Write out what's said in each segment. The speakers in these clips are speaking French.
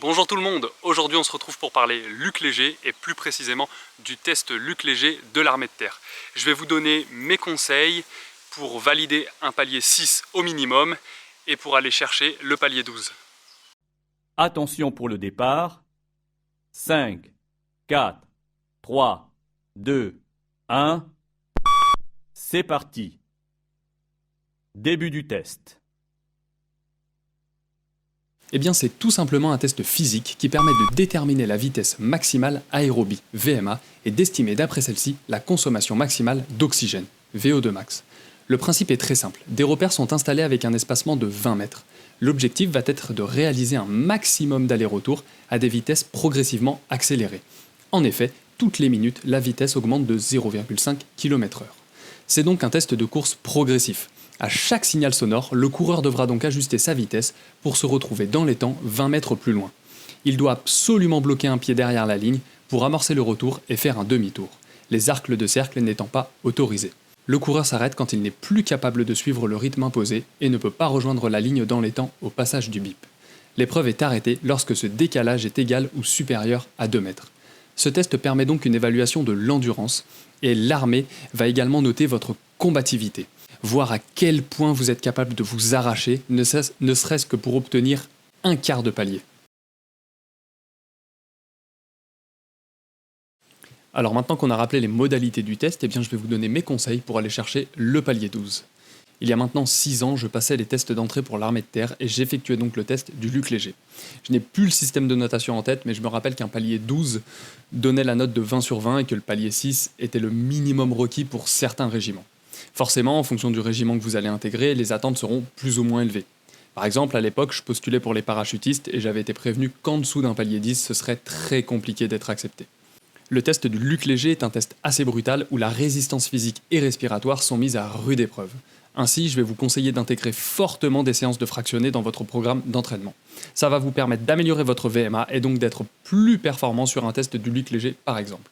Bonjour tout le monde, aujourd'hui on se retrouve pour parler Luc Léger et plus précisément du test Luc Léger de l'armée de terre. Je vais vous donner mes conseils pour valider un palier 6 au minimum et pour aller chercher le palier 12. Attention pour le départ. 5, 4, 3, 2, 1. C'est parti. Début du test. Eh bien, c'est tout simplement un test physique qui permet de déterminer la vitesse maximale aérobie, VMA, et d'estimer d'après celle-ci la consommation maximale d'oxygène, VO2 max. Le principe est très simple. Des repères sont installés avec un espacement de 20 mètres. L'objectif va être de réaliser un maximum d'allers-retours à des vitesses progressivement accélérées. En effet, toutes les minutes, la vitesse augmente de 0,5 km/h. C'est donc un test de course progressif. À chaque signal sonore, le coureur devra donc ajuster sa vitesse pour se retrouver dans les temps 20 mètres plus loin. Il doit absolument bloquer un pied derrière la ligne pour amorcer le retour et faire un demi-tour, les arcs de cercle n'étant pas autorisés. Le coureur s'arrête quand il n'est plus capable de suivre le rythme imposé et ne peut pas rejoindre la ligne dans les temps au passage du bip. L'épreuve est arrêtée lorsque ce décalage est égal ou supérieur à 2 mètres. Ce test permet donc une évaluation de l'endurance et l'armée va également noter votre combativité. Voir à quel point vous êtes capable de vous arracher, ne serait-ce que pour obtenir un quart de palier. Alors maintenant qu'on a rappelé les modalités du test, eh bien je vais vous donner mes conseils pour aller chercher le palier 12. Il y a maintenant 6 ans, je passais les tests d'entrée pour l'armée de terre et j'effectuais donc le test du Luc Léger. Je n'ai plus le système de notation en tête, mais je me rappelle qu'un palier 12 donnait la note de 20 sur 20 et que le palier 6 était le minimum requis pour certains régiments. Forcément, en fonction du régiment que vous allez intégrer, les attentes seront plus ou moins élevées. Par exemple, à l'époque, je postulais pour les parachutistes et j'avais été prévenu qu'en dessous d'un palier 10, ce serait très compliqué d'être accepté. Le test du Luc Léger est un test assez brutal où la résistance physique et respiratoire sont mises à rude épreuve. Ainsi, je vais vous conseiller d'intégrer fortement des séances de fractionnés dans votre programme d'entraînement. Ça va vous permettre d'améliorer votre VMA et donc d'être plus performant sur un test du Luc Léger par exemple.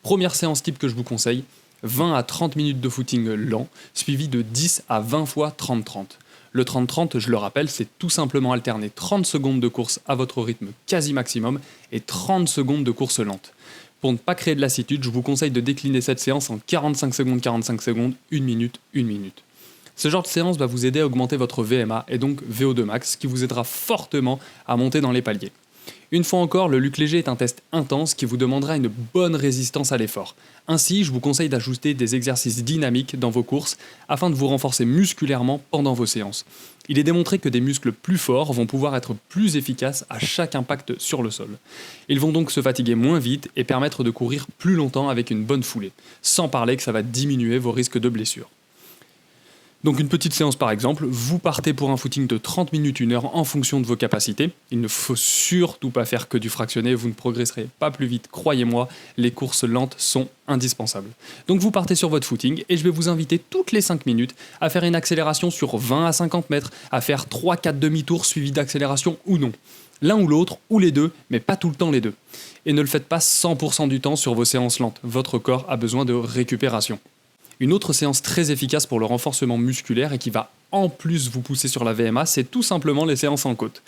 Première séance type que je vous conseille, 20 à 30 minutes de footing lent, suivi de 10 à 20 fois 30-30. Le 30-30, je le rappelle, c'est tout simplement alterner 30 secondes de course à votre rythme quasi maximum et 30 secondes de course lente. Pour ne pas créer de lassitude, je vous conseille de décliner cette séance en 45 secondes, 1 minute, 1 minute. Ce genre de séance va vous aider à augmenter votre VMA et donc VO2 max, ce qui vous aidera fortement à monter dans les paliers. Une fois encore, le Luc Léger est un test intense qui vous demandera une bonne résistance à l'effort. Ainsi, je vous conseille d'ajouter des exercices dynamiques dans vos courses afin de vous renforcer musculairement pendant vos séances. Il est démontré que des muscles plus forts vont pouvoir être plus efficaces à chaque impact sur le sol. Ils vont donc se fatiguer moins vite et permettre de courir plus longtemps avec une bonne foulée, sans parler que ça va diminuer vos risques de blessures. Donc une petite séance par exemple, vous partez pour un footing de 30 minutes, 1 heure en fonction de vos capacités. Il ne faut surtout pas faire que du fractionné, vous ne progresserez pas plus vite, croyez-moi, les courses lentes sont indispensables. Donc vous partez sur votre footing et je vais vous inviter toutes les 5 minutes à faire une accélération sur 20 à 50 mètres, à faire 3-4 demi-tours suivis d'accélération ou non. L'un ou l'autre, ou les deux, mais pas tout le temps les deux. Et ne le faites pas 100% du temps sur vos séances lentes, votre corps a besoin de récupération. Une autre séance très efficace pour le renforcement musculaire et qui va en plus vous pousser sur la VMA, c'est tout simplement les séances en côte.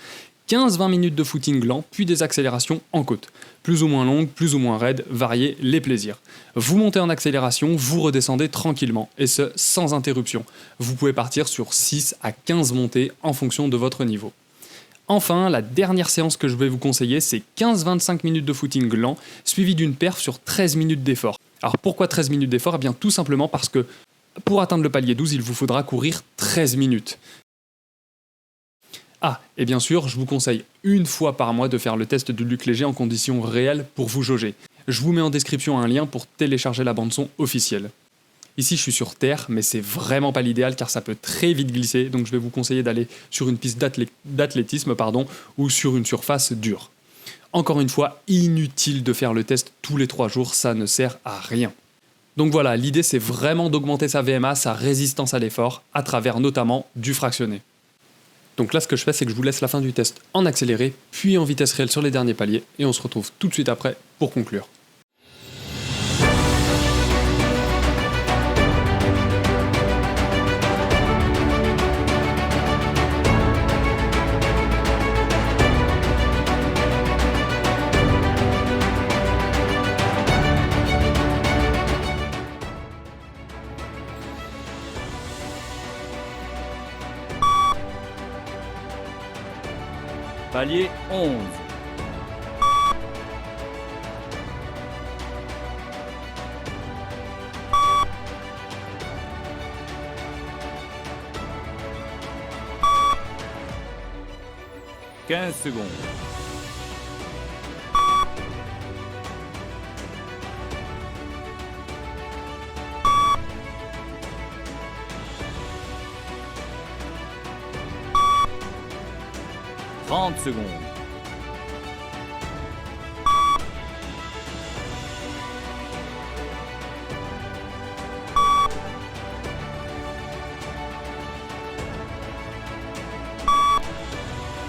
15-20 minutes de footing lent, puis des accélérations en côte. Plus ou moins longues, plus ou moins raides, variez les plaisirs. Vous montez en accélération, vous redescendez tranquillement, et ce, sans interruption. Vous pouvez partir sur 6 à 15 montées en fonction de votre niveau. Enfin, la dernière séance que je vais vous conseiller, c'est 15-25 minutes de footing lent, suivi d'une perf sur 13 minutes d'effort. Alors pourquoi 13 minutes d'effort ? Eh bien tout simplement parce que pour atteindre le palier 12, il vous faudra courir 13 minutes. Ah, et bien sûr, je vous conseille une fois par mois de faire le test du Luc Léger en conditions réelles pour vous jauger. Je vous mets en description un lien pour télécharger la bande-son officielle. Ici, je suis sur terre, mais c'est vraiment pas l'idéal car ça peut très vite glisser, donc je vais vous conseiller d'aller sur une piste d'athlétisme ou sur une surface dure. Encore une fois, inutile de faire le test tous les 3 jours, ça ne sert à rien. Donc voilà, l'idée c'est vraiment d'augmenter sa VMA, sa résistance à l'effort, à travers notamment du fractionné. Donc là ce que je fais c'est que je vous laisse la fin du test en accéléré, puis en vitesse réelle sur les derniers paliers, et on se retrouve tout de suite après pour conclure. Palier 11. « 15 secondes. « 30 secondes. »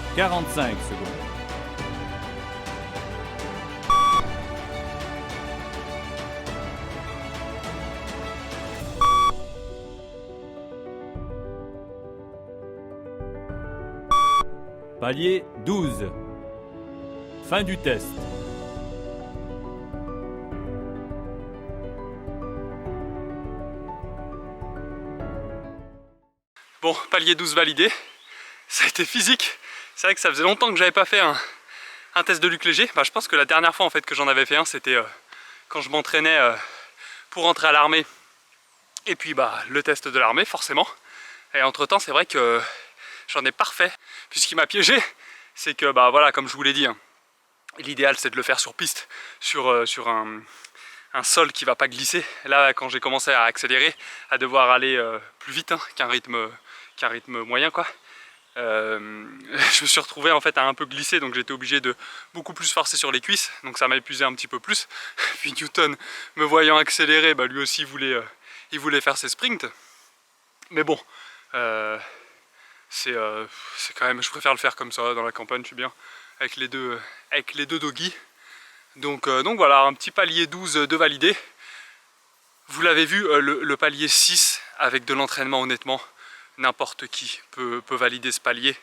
« 45 secondes. » Palier 12. Fin du test. Bon, palier 12 validé. Ça a été physique. C'est vrai que ça faisait longtemps que j'avais pas fait un test de Luc Léger. Bah, je pense que la dernière fois en fait que j'en avais fait un, c'était quand je m'entraînais pour entrer à l'armée. Et puis bah le test de l'armée forcément. Et entre temps c'est vrai que j'en ai pas refait. Puis ce qui m'a piégé, c'est que bah voilà, comme je vous l'ai dit, hein, l'idéal c'est de le faire sur piste, sur un sol qui va pas glisser. Là quand j'ai commencé à accélérer, à devoir aller plus vite hein, qu'un rythme moyen quoi. Je me suis retrouvé en fait à un peu glisser, donc j'étais obligé de beaucoup plus forcer sur les cuisses, donc ça m'a épuisé un petit peu plus. Puis Newton, me voyant accélérer, bah, lui aussi il voulait faire ses sprints. Mais bon, c'est quand même, je préfère le faire comme ça dans la campagne, je suis bien avec les deux doggies. Donc voilà, un petit palier 12 de validé. Vous l'avez vu, le palier 6 avec de l'entraînement, honnêtement, n'importe qui peut valider ce palier.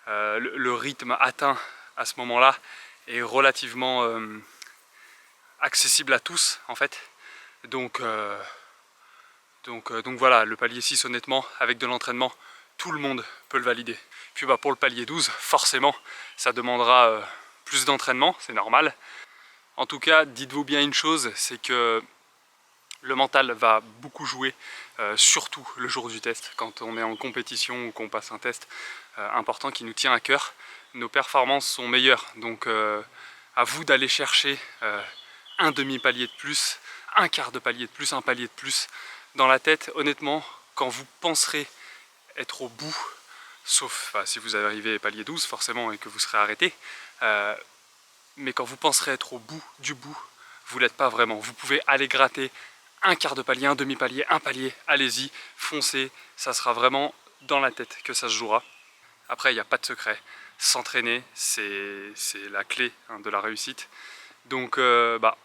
Le rythme atteint à ce moment-là est relativement accessible à tous en fait. Donc voilà, le palier 6 honnêtement, avec de l'entraînement, tout le monde peut le valider. Puis bah, pour le palier 12, forcément, ça demandera plus d'entraînement, c'est normal. En tout cas, dites-vous bien une chose, c'est que le mental va beaucoup jouer, surtout le jour du test, quand on est en compétition ou qu'on passe un test important qui nous tient à cœur. Nos performances sont meilleures, donc à vous d'aller chercher un demi-palier de plus, un quart de palier de plus, un palier de plus. Dans la tête, honnêtement, quand vous penserez être au bout, sauf si vous arrivez palier 12 forcément et que vous serez arrêté, mais quand vous penserez être au bout du bout, vous l'êtes pas vraiment. Vous pouvez aller gratter un quart de palier, un demi-palier, un palier, allez-y, foncez, ça sera vraiment dans la tête que ça se jouera. Après, il n'y a pas de secret, s'entraîner, c'est la clé hein, de la réussite. Donc,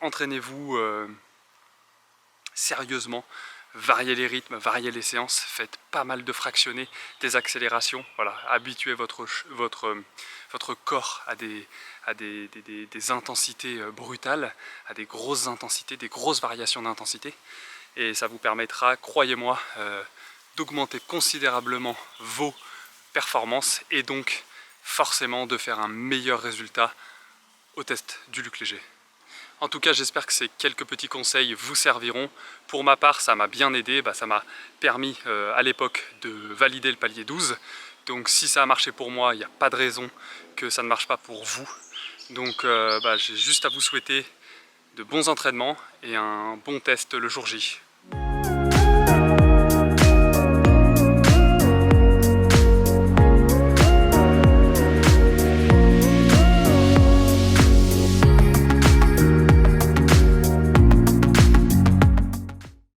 entraînez-vous sérieusement, variez les rythmes, variez les séances, faites pas mal de fractionnés, des accélérations, voilà, habituez votre corps à des intensités brutales, à des grosses intensités, des grosses variations d'intensité, et ça vous permettra, croyez-moi, d'augmenter considérablement vos performances et donc forcément de faire un meilleur résultat au test du Luc Léger. En tout cas, j'espère que ces quelques petits conseils vous serviront. Pour ma part, ça m'a bien aidé, ça m'a permis à l'époque de valider le palier 12. Donc si ça a marché pour moi, il n'y a pas de raison que ça ne marche pas pour vous. Donc j'ai juste à vous souhaiter de bons entraînements et un bon test le jour J.